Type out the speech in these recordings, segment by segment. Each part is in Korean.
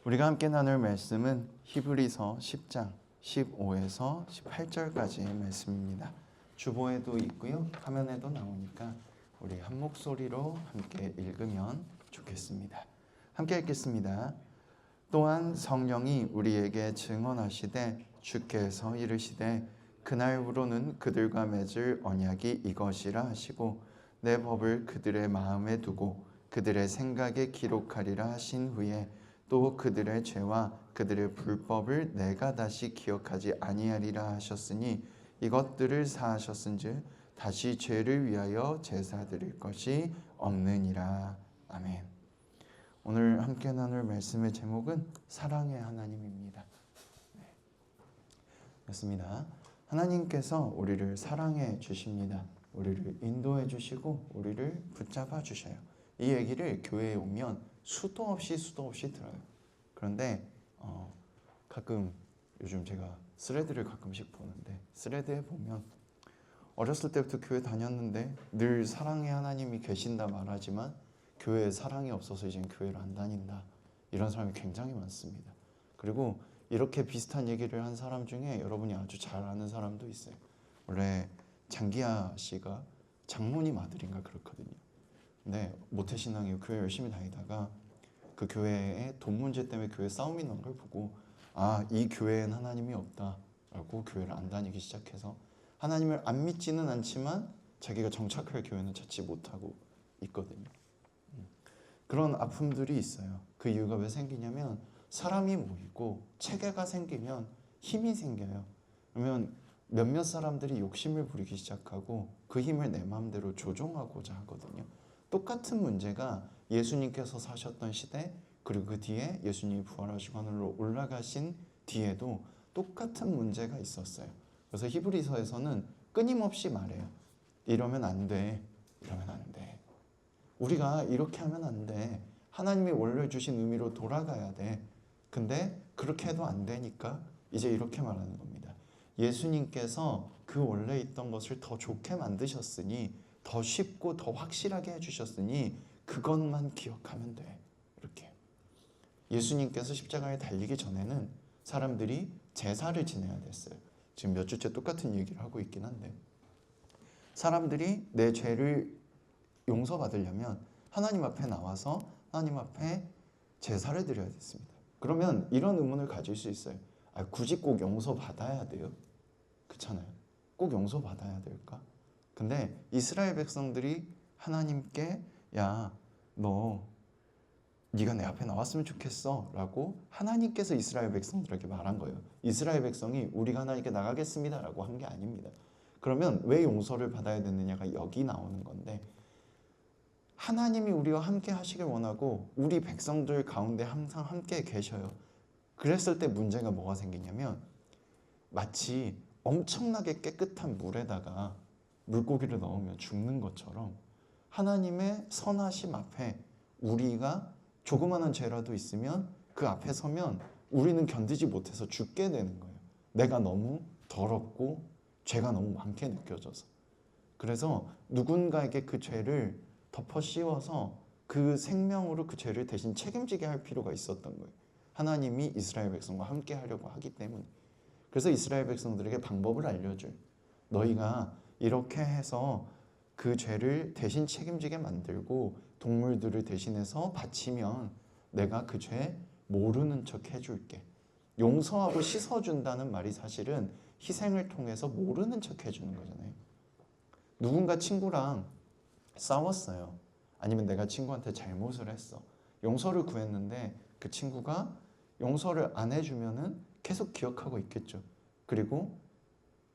우리가 함께 나눌 말씀은 히브리서 10장 15에서 18절까지의 말씀입니다. 주보에도 있고요. 화면에도 나오니까 우리 한 목소리로 함께 읽으면 좋겠습니다. 함께 읽겠습니다. 또한 성령이 우리에게 증언하시되 주께서 이르시되 그날부로는 그들과 맺을 언약이 이것이라 하시고 내 법을 그들의 마음에 두고 그들의 생각에 기록하리라 하신 후에 또 그들의 죄와 그들의 불법을 내가 다시 기억하지 아니하리라 하셨으니 이것들을 사하셨은즉 다시 죄를 위하여 제사 드릴 것이 없느니라. 아멘. 오늘 함께 나눌 말씀의 제목은 사랑의 하나님입니다. 그렇습니다. 하나님께서 우리를 사랑해 주십니다. 우리를 인도해 주시고 우리를 붙잡아 주셔요. 이 얘기를 교회에 오면 수도 없이 들어요. 그런데 가끔 요즘 제가 스레드를 가끔씩 보는데 스레드에 보면 어렸을 때부터 교회 다녔는데 늘 사랑의 하나님이 계신다 말하지만 교회에 사랑이 없어서 이젠 교회를 안 다닌다. 이런 사람이 굉장히 많습니다. 그리고 이렇게 비슷한 얘기를 한 사람 중에 여러분이 아주 잘 아는 사람도 있어요. 원래 장기하 씨가 장로님 아들인가 그렇거든요. 근데 모태신앙이고 교회 열심히 다니다가 그 교회에 돈 문제 때문에 교회 싸움이 난 걸 보고 이 교회엔 하나님이 없다라고 교회를 안 다니기 시작해서 하나님을 안 믿지는 않지만 자기가 정착할 교회는 찾지 못하고 있거든요. 그런 아픔들이 있어요. 그 이유가 왜 생기냐면 사람이 모이고 체계가 생기면 힘이 생겨요. 그러면 몇몇 사람들이 욕심을 부리기 시작하고 그 힘을 내 마음대로 조종하고자 하거든요. 똑같은 문제가 예수님께서 사셨던 시대 그리고 그 뒤에 예수님이 부활하시고 하늘로 올라가신 뒤에도 똑같은 문제가 있었어요. 그래서 히브리서에서는 끊임없이 말해요. 이러면 안 돼. 이러면 안 돼. 우리가 이렇게 하면 안 돼. 하나님이 원래 주신 의미로 돌아가야 돼. 근데 그렇게 해도 안 되니까 이제 이렇게 말하는 겁니다. 예수님께서 그 원래 있던 것을 더 좋게 만드셨으니 더 쉽고 더 확실하게 해주셨으니 그것만 기억하면 돼. 이렇게. 예수님께서 십자가에 달리기 전에는 사람들이 제사를 지내야 됐어요. 지금 몇 주째 똑같은 얘기를 하고 있긴 한데 사람들이 내 죄를 용서받으려면 하나님 앞에 나와서 하나님 앞에 제사를 드려야 됐습니다. 그러면 이런 의문을 가질 수 있어요. 굳이 꼭 용서받아야 돼요? 그렇잖아요. 꼭 용서받아야 될까? 근데 이스라엘 백성들이 하나님께 네가 내 앞에 나왔으면 좋겠어 라고 하나님께서 이스라엘 백성들에게 말한 거예요. 이스라엘 백성이 우리가 하나님께 나가겠습니다 라고 한 게 아닙니다. 그러면 왜 용서를 받아야 되느냐가 여기 나오는 건데 하나님이 우리와 함께 하시길 원하고 우리 백성들 가운데 항상 함께 계셔요. 그랬을 때 문제가 뭐가 생기냐면 마치 엄청나게 깨끗한 물에다가 물고기를 넣으면 죽는 것처럼 하나님의 선하심 앞에 우리가 조그마한 죄라도 있으면 그 앞에 서면 우리는 견디지 못해서 죽게 되는 거예요. 내가 너무 더럽고 죄가 너무 많게 느껴져서. 그래서 누군가에게 그 죄를 덮어 씌워서 그 생명으로 그 죄를 대신 책임지게 할 필요가 있었던 거예요. 하나님이 이스라엘 백성과 함께 하려고 하기 때문에. 그래서 이스라엘 백성들에게 방법을 알려줘요. 너희가 이렇게 해서 그 죄를 대신 책임지게 만들고 동물들을 대신해서 바치면 내가 그 죄 모르는 척 해줄게. 용서하고 씻어준다는 말이 사실은 희생을 통해서 모르는 척 해주는 거잖아요. 누군가 친구랑 싸웠어요. 아니면 내가 친구한테 잘못을 했어. 용서를 구했는데 그 친구가 용서를 안 해주면은 계속 기억하고 있겠죠. 그리고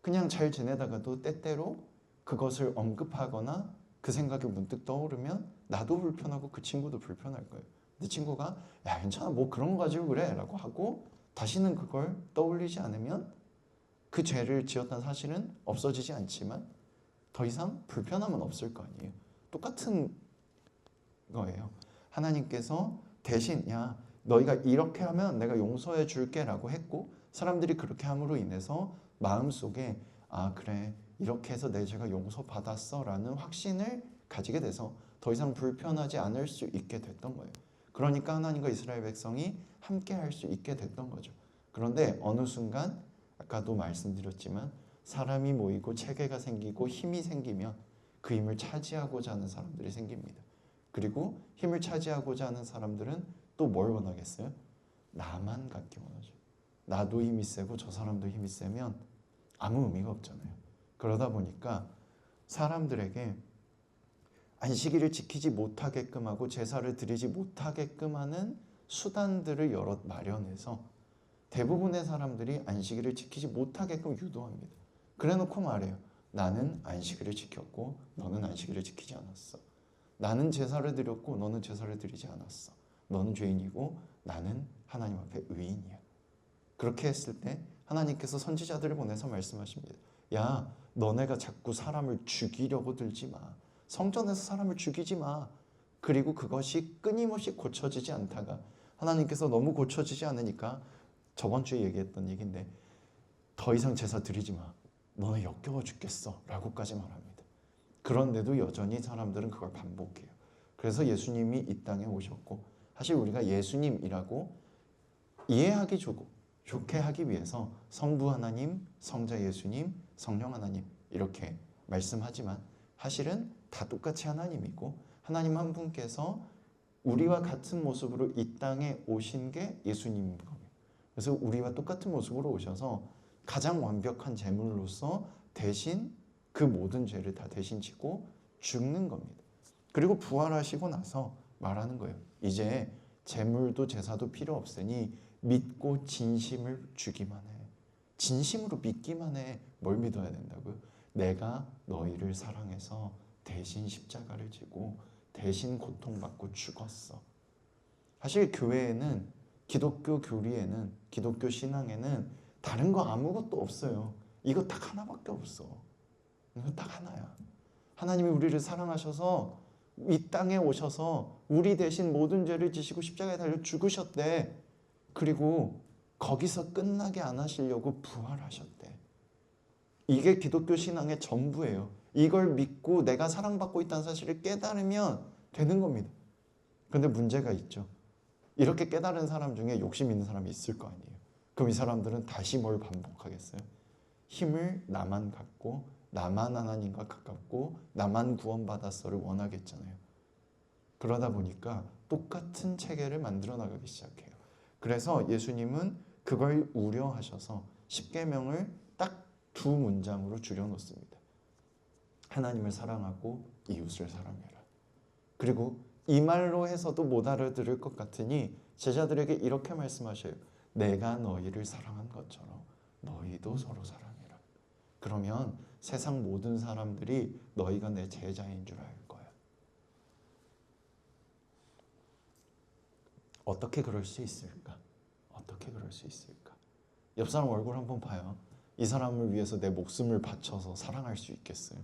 그냥 잘 지내다가도 때때로 그것을 언급하거나 그 생각이 문득 떠오르면 나도 불편하고 그 친구도 불편할 거예요. 근데 친구가 괜찮아 뭐 그런 거 가지고 그래 라고 하고 다시는 그걸 떠올리지 않으면 그 죄를 지었다는 사실은 없어지지 않지만 더 이상 불편함은 없을 거 아니에요. 똑같은 거예요. 하나님께서 대신 너희가 이렇게 하면 내가 용서해 줄게 라고 했고 사람들이 그렇게 함으로 인해서 마음속에 그래 이렇게 해서 내 죄가 용서받았어 라는 확신을 가지게 돼서 더 이상 불편하지 않을 수 있게 됐던 거예요. 그러니까 하나님과 이스라엘 백성이 함께 할 수 있게 됐던 거죠. 그런데 어느 순간 아까도 말씀드렸지만 사람이 모이고 체계가 생기고 힘이 생기면 그 힘을 차지하고자 하는 사람들이 생깁니다. 그리고 힘을 차지하고자 하는 사람들은 또 뭘 원하겠어요? 나만 갖기 원하죠. 나도 힘이 세고 저 사람도 힘이 세면 아무 의미가 없잖아요. 그러다 보니까 사람들에게 안식일을 지키지 못하게끔 하고 제사를 드리지 못하게끔 하는 수단들을 여러 마련해서 대부분의 사람들이 안식일을 지키지 못하게끔 유도합니다. 그래놓고 말해요. 나는 안식일을 지켰고 너는 안식일을 지키지 않았어. 나는 제사를 드렸고 너는 제사를 드리지 않았어. 너는 죄인이고 나는 하나님 앞에 의인이야. 그렇게 했을 때 하나님께서 선지자들을 보내서 말씀하십니다. 야, 너네가 자꾸 사람을 죽이려고 들지 마. 성전에서 사람을 죽이지 마. 그리고 그것이 끊임없이 고쳐지지 않다가 하나님께서 너무 고쳐지지 않으니까 저번 주에 얘기했던 얘기인데 더 이상 제사 드리지 마. 너네 역겨워 죽겠어 라고까지 말합니다. 그런데도 여전히 사람들은 그걸 반복해요. 그래서 예수님이 이 땅에 오셨고 사실 우리가 예수님이라고 이해하기 좋게 하기 위해서 성부 하나님, 성자 예수님, 성령 하나님 이렇게 말씀하지만 사실은 다 똑같이 하나님이고 하나님 한 분께서 우리와 같은 모습으로 이 땅에 오신 게 예수님인 거예요. 그래서 우리와 똑같은 모습으로 오셔서 가장 완벽한 제물로서 대신 그 모든 죄를 다 대신 지고 죽는 겁니다. 그리고 부활하시고 나서 말하는 거예요. 이제 제물도 제사도 필요 없으니 믿고 진심을 주기만 해. 진심으로 믿기만 해. 뭘 믿어야 된다고요? 내가 너희를 사랑해서 대신 십자가를 지고 대신 고통받고 죽었어. 사실 교회에는 기독교 교리에는 기독교 신앙에는 다른 거 아무것도 없어요. 이거 딱 하나밖에 없어. 이거 딱 하나야. 하나님이 우리를 사랑하셔서 이 땅에 오셔서 우리 대신 모든 죄를 지시고 십자가에 달려 죽으셨대. 그리고 거기서 끝나게 안 하시려고 부활하셨대. 이게 기독교 신앙의 전부예요. 이걸 믿고 내가 사랑받고 있다는 사실을 깨달으면 되는 겁니다. 그런데 문제가 있죠. 이렇게 깨달은 사람 중에 욕심 있는 사람이 있을 거 아니에요. 그럼 이 사람들은 다시 뭘 반복하겠어요? 힘을 나만 갖고 나만 하나님과 가깝고 나만 구원받았어를 원하겠잖아요. 그러다 보니까 똑같은 체계를 만들어 나가기 시작해요. 그래서 예수님은 그걸 우려하셔서 십계명을 딱 두 문장으로 줄여놓습니다. 하나님을 사랑하고 이웃을 사랑해라. 그리고 이 말로 해서도 못 알아들을 것 같으니 제자들에게 이렇게 말씀하셔요. 내가 너희를 사랑한 것처럼 너희도 서로 사랑해라. 그러면 세상 모든 사람들이 너희가 내 제자인 줄 알 거야. 어떻게 그럴 수 있을까? 어떻게 그럴 수 있을까? 옆 사람 얼굴 한번 봐요. 이 사람을 위해서 내 목숨을 바쳐서 사랑할 수 있겠어요?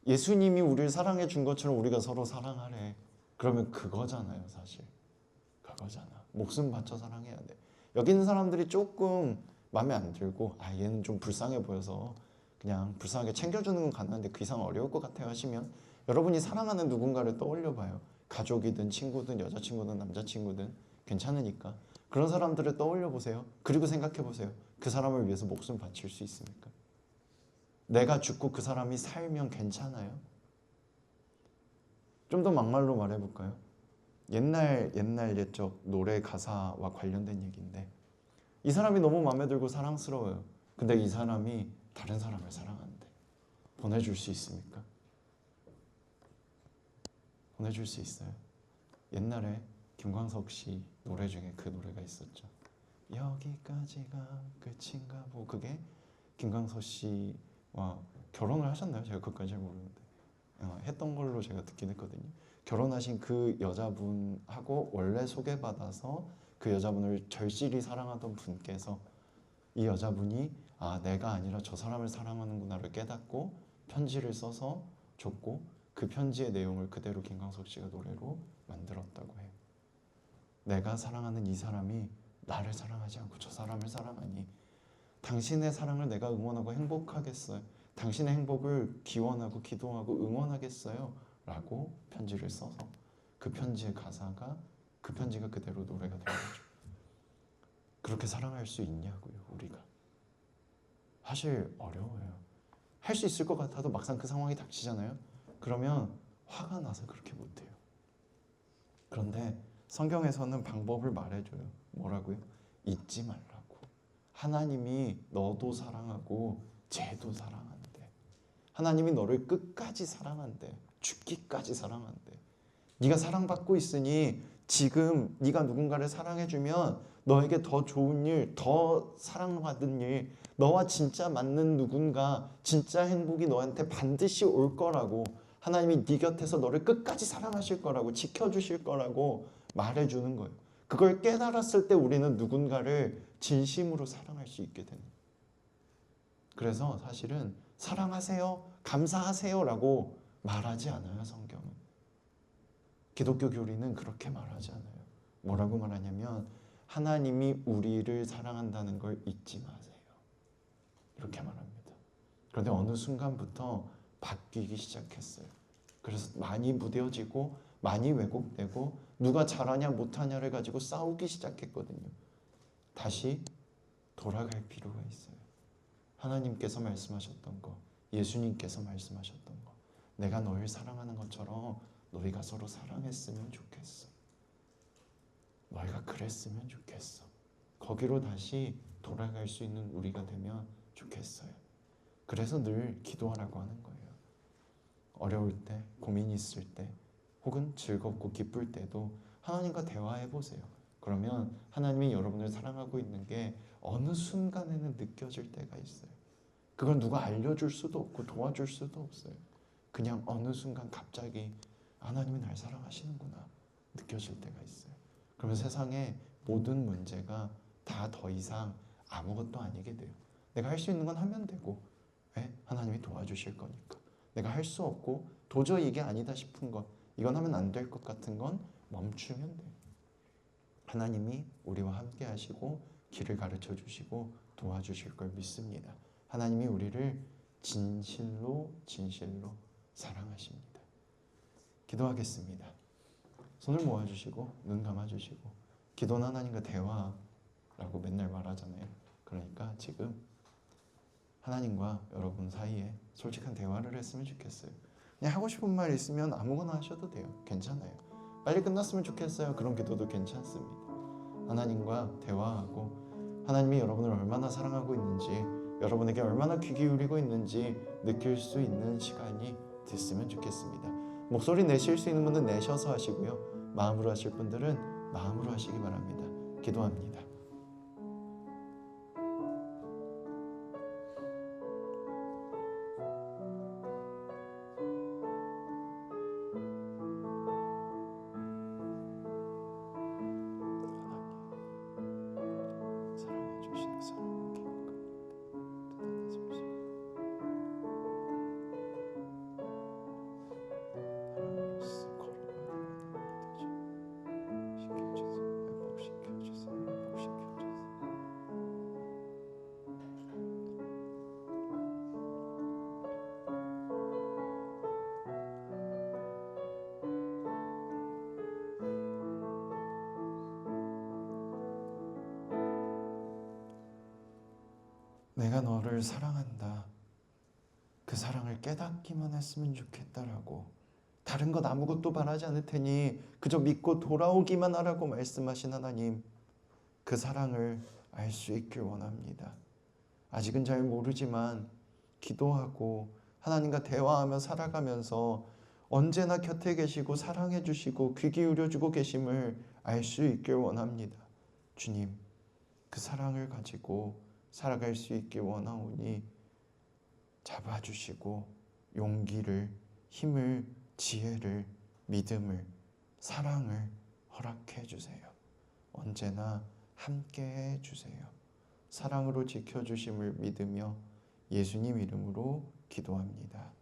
예수님이 우리를 사랑해 준 것처럼 우리가 서로 사랑하래. 그러면 그거잖아요, 사실. 그거잖아. 목숨 바쳐 사랑해야 돼. 여기 있는 사람들이 조금 마음에 안 들고 얘는 좀 불쌍해 보여서 그냥 불쌍하게 챙겨주는 건 가능한데 그 이상 어려울 것 같아요 하시면 여러분이 사랑하는 누군가를 떠올려 봐요. 가족이든 친구든 여자친구든 남자친구든 괜찮으니까 그런 사람들을 떠올려 보세요. 그리고 생각해 보세요. 그 사람을 위해서 목숨 바칠 수 있습니까? 내가 죽고 그 사람이 살면 괜찮아요? 좀 더 막말로 말해볼까요? 옛날 옛적 노래 가사와 관련된 얘기인데 이 사람이 너무 마음에 들고 사랑스러워요. 근데 이 사람이 다른 사람을 사랑하는데 보내줄 수 있습니까? 보내줄 수 있어요. 옛날에 김광석 씨 노래 중에 그 노래가 있었죠. 여기까지가 끝인가 뭐 그게 김광석 씨와 결혼을 하셨나요? 제가 그것까지 잘 모르는데 했던 걸로 제가 듣긴 했거든요. 결혼하신 그 여자분하고 원래 소개받아서 그 여자분을 절실히 사랑하던 분께서 이 여자분이 내가 아니라 저 사람을 사랑하는구나를 깨닫고 편지를 써서 줬고 그 편지의 내용을 그대로 김광석 씨가 노래로 만들었다고 해요. 내가 사랑하는 이 사람이 나를 사랑하지 않고 저 사람을 사랑하니 당신의 사랑을 내가 응원하고 행복하겠어요. 당신의 행복을 기원하고 기도하고 응원하겠어요. 라고 편지를 써서 그 편지의 가사가 그 편지가 그대로 노래가 된 거죠. 그렇게 사랑할 수 있냐고요, 우리가. 사실 어려워요. 할 수 있을 것 같아도 막상 그 상황이 닥치잖아요. 그러면 화가 나서 그렇게 못해요. 그런데 성경에서는 방법을 말해줘요. 뭐라고요? 잊지 말라고. 하나님이 너도 사랑하고 쟤도 사랑한대. 하나님이 너를 끝까지 사랑한대. 죽기까지 사랑한대. 네가 사랑받고 있으니 지금 네가 누군가를 사랑해주면 너에게 더 좋은 일, 더 사랑받은 일, 너와 진짜 맞는 누군가, 진짜 행복이 너한테 반드시 올 거라고, 하나님이 네 곁에서 너를 끝까지 사랑하실 거라고, 지켜주실 거라고 말해주는 거예요. 그걸 깨달았을 때 우리는 누군가를 진심으로 사랑할 수 있게 되는 거예요. 그래서 사실은 사랑하세요, 감사하세요라고 말하지 않아요, 성경은. 기독교 교리는 그렇게 말하지 않아요. 뭐라고 말하냐면 하나님이 우리를 사랑한다는 걸 잊지 마세요. 이렇게 말합니다. 그런데 어느 순간부터 바뀌기 시작했어요. 그래서 많이 무뎌지고 많이 왜곡되고 누가 잘하냐 못하냐를 가지고 싸우기 시작했거든요. 다시 돌아갈 필요가 있어요. 하나님께서 말씀하셨던 거, 예수님께서 말씀하셨던 거, 내가 너를 사랑하는 것처럼 너희가 서로 사랑했으면 좋겠어. 너희가 그랬으면 좋겠어. 거기로 다시 돌아갈 수 있는 우리가 되면 좋겠어요. 그래서 늘 기도하라고 하는 거예요. 어려울 때, 고민 있을 때, 혹은 즐겁고 기쁠 때도 하나님과 대화해 보세요. 그러면 하나님이 여러분을 사랑하고 있는 게 어느 순간에는 느껴질 때가 있어요. 그걸 누가 알려줄 수도 없고 도와줄 수도 없어요. 그냥 어느 순간 갑자기 하나님이 날 사랑하시는구나 느껴질 때가 있어요. 그러면 세상의 모든 문제가 다 더 이상 아무것도 아니게 돼요. 내가 할 수 있는 건 하면 되고, 왜? 하나님이 도와주실 거니까. 내가 할 수 없고 도저히 이게 아니다 싶은 것, 이건 하면 안 될 것 같은 건 멈추면 돼요. 하나님이 우리와 함께 하시고 길을 가르쳐 주시고 도와주실 걸 믿습니다. 하나님이 우리를 진실로 사랑하십니다. 기도하겠습니다. 손을 모아주시고 눈 감아주시고, 기도는 하나님과 대화라고 맨날 말하잖아요. 그러니까 지금 하나님과 여러분 사이에 솔직한 대화를 했으면 좋겠어요. 그냥 하고 싶은 말 있으면 아무거나 하셔도 돼요. 괜찮아요. 빨리 끝났으면 좋겠어요. 그런 기도도 괜찮습니다. 하나님과 대화하고 하나님이 여러분을 얼마나 사랑하고 있는지, 여러분에게 얼마나 귀 기울이고 있는지 느낄 수 있는 시간이 됐으면 좋겠습니다. 목소리 내실 수 있는 분은 내셔서 하시고요. 마음으로 하실 분들은 마음으로 하시기 바랍니다. 기도합니다. 내가 너를 사랑한다. 그 사랑을 깨닫기만 했으면 좋겠다라고, 다른 것 아무것도 바라지 않을 테니 그저 믿고 돌아오기만 하라고 말씀하신 하나님, 그 사랑을 알 수 있길 원합니다. 아직은 잘 모르지만 기도하고 하나님과 대화하며 살아가면서 언제나 곁에 계시고 사랑해 주시고 귀 기울여 주고 계심을 알 수 있길 원합니다. 주님, 그 사랑을 가지고 살아갈 수 있길 원하오니 잡아주시고 용기를, 힘을, 지혜를, 믿음을, 사랑을 허락해 주세요. 언제나 함께해 주세요. 사랑으로 지켜주심을 믿으며 예수님 이름으로 기도합니다.